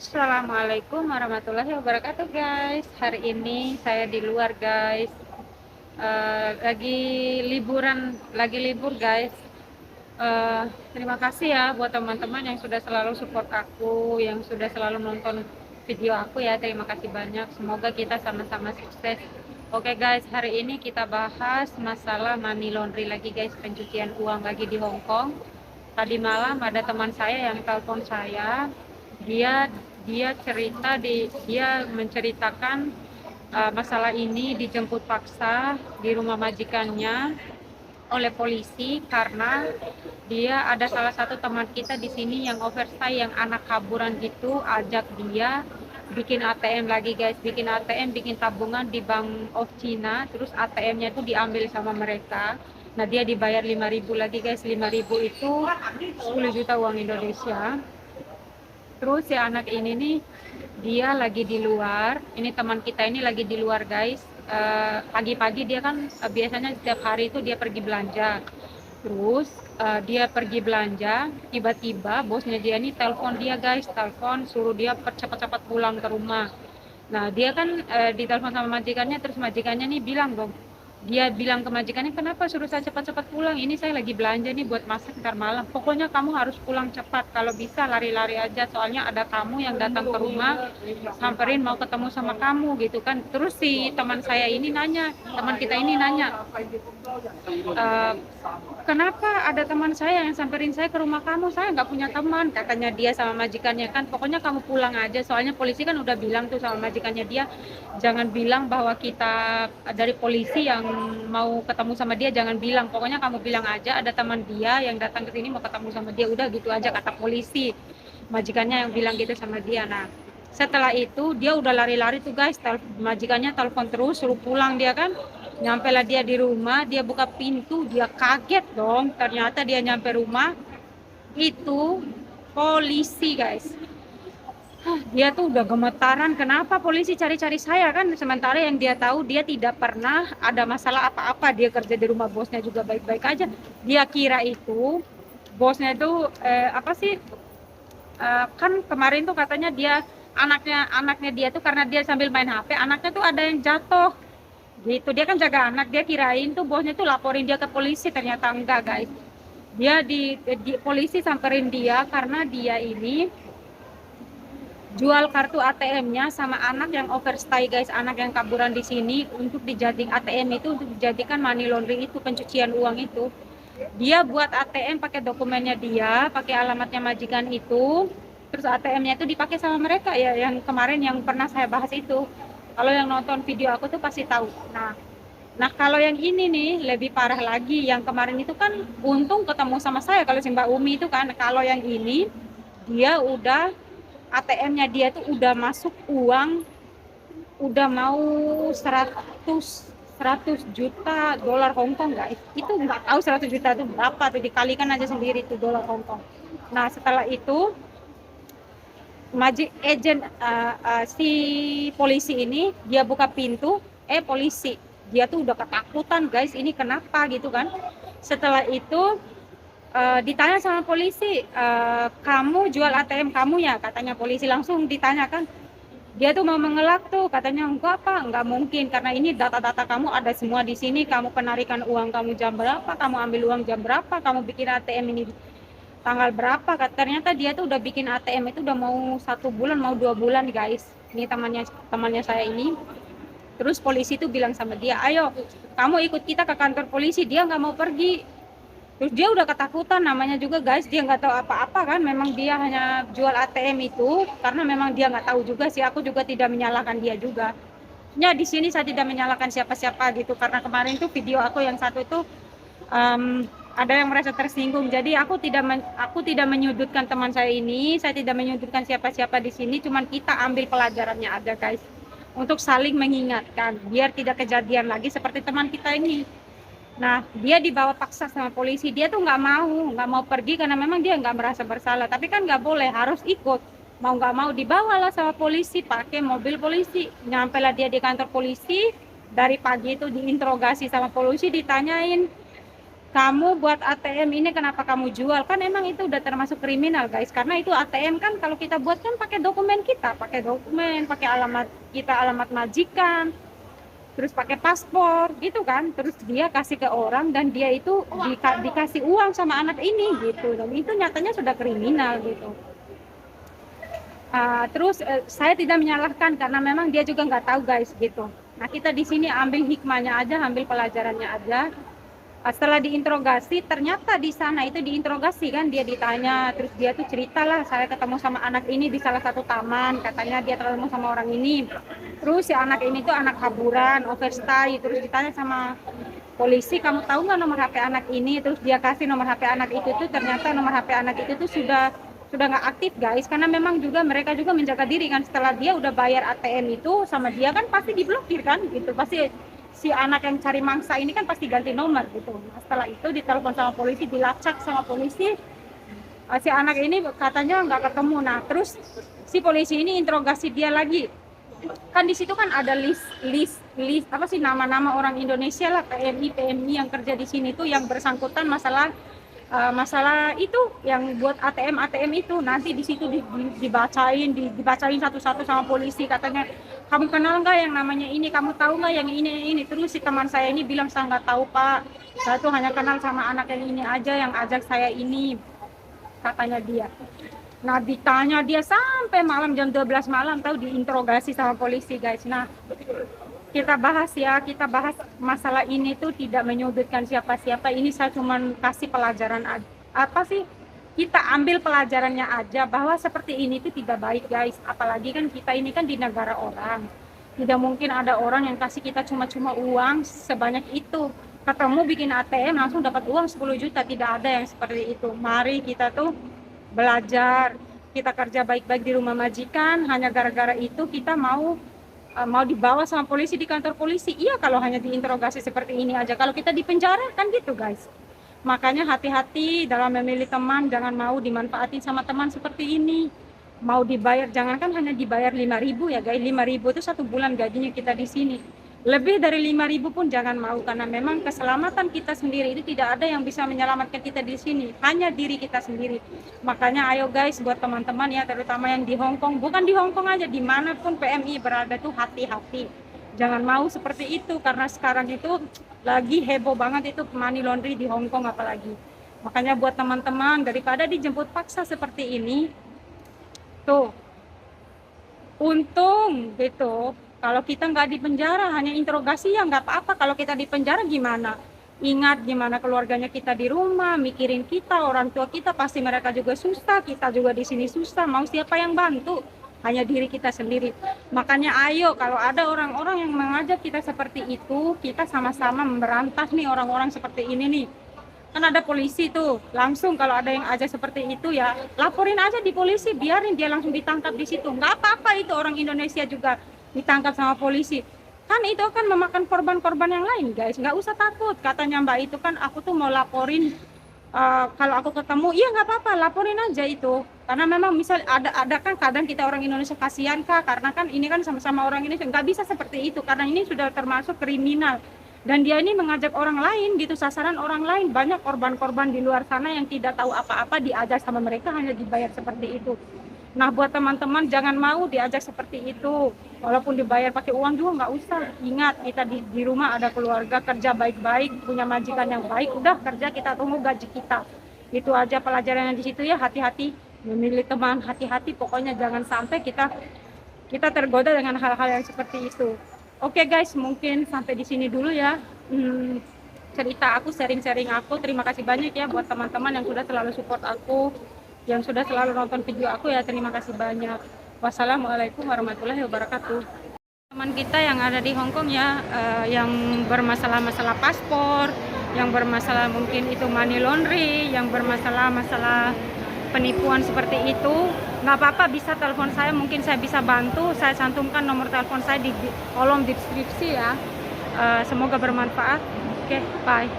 Assalamualaikum warahmatullahi wabarakatuh guys. Hari ini saya di luar guys. Lagi liburan, lagi libur guys. Terima kasih ya buat teman-teman yang sudah selalu support aku, yang sudah selalu nonton video aku ya. Terima kasih banyak. Semoga kita sama-sama sukses. Oke guys, hari ini kita bahas masalah money laundry lagi guys, pencucian uang lagi di Hong Kong. Tadi malam ada teman saya yang telepon saya. Dia menceritakan masalah ini dijemput paksa di rumah majikannya oleh polisi karena dia ada salah satu teman kita di sini yang oversize, yang anak kaburan gitu, ajak dia bikin ATM lagi guys, bikin ATM, bikin tabungan di Bank of China, terus ATM-nya itu diambil sama mereka. Nah, dia dibayar 5.000 lagi guys. 5.000 itu 10 juta uang Indonesia. Terus si anak ini nih, dia lagi di luar. Ini teman kita ini lagi di luar guys. Pagi-pagi dia kan biasanya setiap hari itu dia pergi belanja. Terus dia pergi belanja, tiba-tiba bosnya dia ini telepon dia guys, telepon suruh dia cepat-cepat pulang ke rumah. Nah, dia kan ditelepon sama majikannya, terus majikannya nih bilang dong, dia bilang ke majikannya, kenapa suruh saya cepat-cepat pulang, ini saya lagi belanja nih buat masak ntar malam, pokoknya kamu harus pulang cepat, kalau bisa lari-lari aja, soalnya ada tamu yang datang ke rumah, samperin mau ketemu sama kamu gitu kan. Terus si teman saya ini nanya, teman kita ini nanya, "Eh, kenapa ada teman saya yang samperin saya ke rumah kamu, saya nggak punya teman," katanya dia sama majikannya kan. Pokoknya kamu pulang aja, soalnya polisi kan udah bilang tuh sama majikannya dia, jangan bilang bahwa kita dari polisi yang mau ketemu sama dia, jangan bilang, pokoknya kamu bilang aja ada teman dia yang datang ke sini mau ketemu sama dia, udah gitu aja kata polisi. Majikannya yang bilang gitu sama dia. Nah, setelah itu dia udah lari-lari tuh guys, majikannya telepon terus suruh pulang dia kan. Nyampe lah dia di rumah, dia buka pintu, dia kaget dong. Ternyata dia nyampe rumah, itu polisi guys. Dia tuh udah gemetaran, kenapa polisi cari-cari saya kan. Sementara yang dia tahu, dia tidak pernah ada masalah apa-apa. Dia kerja di rumah, bosnya juga baik-baik aja. Dia kira itu, bosnya itu apa sih, kan kemarin tuh katanya dia, anaknya dia tuh karena dia sambil main HP, anaknya tuh ada yang jatuh gitu. Dia kan jaga anak, dia kirain tuh bosnya tuh laporin dia ke polisi, ternyata enggak guys. Dia di polisi samperin dia karena dia ini jual kartu ATM-nya sama anak yang overstay guys, anak yang kaburan di sini, untuk dijadikan ATM itu, untuk dijadikan money laundering itu, pencucian uang itu. Dia buat ATM pakai dokumennya dia, pakai alamatnya majikan itu, terus ATM-nya itu dipakai sama mereka ya, yang kemarin yang pernah saya bahas itu. Kalau yang nonton video aku tuh pasti tahu. Nah, kalau yang ini nih lebih parah lagi. Yang kemarin itu kan untung ketemu sama saya, kalau si Mbak Umi itu kan. Kalau yang ini dia udah, ATM-nya dia tuh udah masuk uang, udah mau 100 juta dolar Hong Kong guys. Itu nggak tahu 100 juta itu berapa tuh, dikalikan aja sendiri tuh dolar Hong Kong. Nah, setelah itu si polisi ini dia buka pintu, polisi, dia tuh udah ketakutan guys, ini kenapa gitu kan. Setelah itu ditanya sama polisi, kamu jual ATM kamu ya, katanya polisi. Langsung ditanyakan, dia tuh mau mengelak tuh, katanya enggak pak, enggak mungkin, karena ini data-data kamu ada semua di sini, kamu penarikan uang kamu jam berapa, kamu ambil uang jam berapa, kamu bikin ATM ini tanggal berapa. Ternyata dia tuh udah bikin ATM itu udah mau 1 bulan, mau 2 bulan guys. Ini temannya saya ini. Terus polisi tuh bilang sama dia, ayo kamu ikut kita ke kantor polisi. Dia nggak mau pergi. Terus dia udah ketakutan, namanya juga guys, dia nggak tahu apa-apa kan. Memang dia hanya jual ATM itu karena memang dia nggak tahu juga sih. Aku juga tidak menyalahkan dia juga. Ya, di sini saya tidak menyalahkan siapa-siapa gitu, karena kemarin tuh video aku yang satu itu ada yang merasa tersinggung. Jadi aku tidak menyudutkan teman saya ini, saya tidak menyudutkan siapa-siapa di sini, cuman kita ambil pelajarannya aja guys, untuk saling mengingatkan biar tidak kejadian lagi seperti teman kita ini. Nah, dia dibawa paksa sama polisi, dia tuh nggak mau pergi karena memang dia nggak merasa bersalah, tapi kan nggak boleh, harus ikut. Mau nggak mau dibawalah sama polisi, pakai mobil polisi. Nyampe lah dia di kantor polisi, dari pagi itu diinterogasi sama polisi, ditanyain, kamu buat ATM ini kenapa kamu jual? Kan emang itu udah termasuk kriminal guys, karena itu ATM kan kalau kita buat kan pakai dokumen kita, pakai alamat kita, alamat majikan, terus pakai paspor gitu kan, terus dia kasih ke orang dan dia itu dikasih uang sama anak ini gitu, dan itu nyatanya sudah kriminal gitu. Terus saya tidak menyalahkan karena memang dia juga nggak tahu guys gitu. Nah kita di sini ambil hikmahnya aja, ambil pelajarannya aja. Setelah diinterogasi, ternyata di sana itu diinterogasi kan, dia ditanya, terus dia tuh ceritalah, saya ketemu sama anak ini di salah satu taman, katanya dia ketemu sama orang ini. Terus si anak ini tuh anak kaburan, overstay, terus ditanya sama polisi, kamu tahu nggak nomor HP anak ini? Terus dia kasih nomor HP anak itu tuh, ternyata nomor HP anak itu tuh sudah nggak aktif guys, karena memang juga mereka juga menjaga diri kan, setelah dia udah bayar ATM itu sama dia kan pasti diblokir kan gitu, pasti si anak yang cari mangsa ini kan pasti ganti nomor gitu. Nah, setelah itu ditelepon sama polisi, dilacak sama polisi, si anak ini katanya nggak ketemu. Nah terus si polisi ini interogasi dia lagi, kan di situ kan ada list apa sih, nama-nama orang Indonesia lah, PMI yang kerja di sini tuh yang bersangkutan masalah itu yang buat ATM itu. Nanti di situ dibacain satu-satu sama polisi, katanya kamu kenal nggak yang namanya ini, kamu tahu nggak yang ini. Terus si teman saya ini bilang, saya nggak tahu pak, saya tuh hanya kenal sama anak yang ini aja yang ajak saya ini, katanya dia. Nah ditanya dia sampai malam jam 12 malam, tahu, diinterogasi sama polisi guys. Nah kita bahas masalah ini tuh tidak menyudutkan siapa-siapa, ini saya cuma kasih pelajaran apa sih, kita ambil pelajarannya aja bahwa seperti ini tuh tidak baik guys. Apalagi kan kita ini kan di negara orang, tidak mungkin ada orang yang kasih kita cuma-cuma uang sebanyak itu, ketemu bikin ATM langsung dapat uang 10 juta, tidak ada yang seperti itu. Mari kita tuh belajar, kita kerja baik-baik di rumah majikan, hanya gara-gara itu kita mau dibawa sama polisi di kantor polisi. Iya kalau hanya diinterogasi seperti ini aja, kalau kita di penjara kan gitu guys. Makanya hati-hati dalam memilih teman, jangan mau dimanfaatin sama teman seperti ini. Mau dibayar, jangankan hanya dibayar 5.000 ya guys, 5.000 itu 1 bulan gajinya kita di sini. Lebih dari 5.000 pun jangan mau, karena memang keselamatan kita sendiri itu tidak ada yang bisa menyelamatkan kita di sini, hanya diri kita sendiri. Makanya ayo guys, buat teman-teman ya, terutama yang di Hong Kong, bukan di Hong Kong aja, dimanapun PMI berada tuh hati-hati, jangan mau seperti itu, karena sekarang itu lagi heboh banget itu money laundry di Hong Kong apalagi. Makanya buat teman-teman, daripada dijemput paksa seperti ini tuh, untung gitu kalau kita nggak di penjara, hanya interogasi ya nggak apa-apa. Kalau kita di penjara gimana? Ingat gimana keluarganya kita di rumah, mikirin kita, orang tua kita, pasti mereka juga susah, kita juga di sini susah, mau siapa yang bantu? Hanya diri kita sendiri. Makanya ayo, kalau ada orang-orang yang mengajak kita seperti itu, kita sama-sama memberantas nih orang-orang seperti ini nih. Kan ada polisi tuh, langsung kalau ada yang ajak seperti itu ya laporin aja di polisi, biarin dia langsung ditangkap di situ, nggak apa-apa itu orang Indonesia juga ditangkap sama polisi, kan itu akan memakan korban-korban yang lain guys. Nggak usah takut, katanya mbak itu kan, aku tuh mau laporin, kalau aku ketemu, iya nggak apa-apa, laporin aja itu, karena memang misal ada kan kadang kita orang Indonesia kasihan kak, karena kan ini kan sama-sama orang Indonesia, nggak bisa seperti itu karena ini sudah termasuk kriminal. Dan dia ini mengajak orang lain gitu, sasaran orang lain. Banyak korban-korban di luar sana yang tidak tahu apa-apa diajak sama mereka, hanya dibayar seperti itu. Nah buat teman-teman jangan mau diajak seperti itu, walaupun dibayar pakai uang juga nggak usah. Ingat kita di rumah ada keluarga, kerja baik-baik, punya majikan yang baik, udah kerja kita tunggu gaji kita. Itu aja pelajarannya di situ ya, hati-hati memilih teman, hati-hati pokoknya jangan sampai kita tergoda dengan hal-hal yang seperti itu. Oke guys, mungkin sampai di sini dulu ya cerita aku, sharing-sharing aku. Terima kasih banyak ya buat teman-teman yang sudah selalu support aku, yang sudah selalu nonton video aku ya, terima kasih banyak. Wassalamualaikum warahmatullahi wabarakatuh. Teman kita yang ada di Hong Kong ya, yang bermasalah-masalah paspor, yang bermasalah mungkin itu money laundry, yang bermasalah-masalah penipuan seperti itu, nggak apa-apa, bisa telepon saya, mungkin saya bisa bantu. Saya cantumkan nomor telepon saya di kolom deskripsi ya. Semoga bermanfaat. Oke, bye.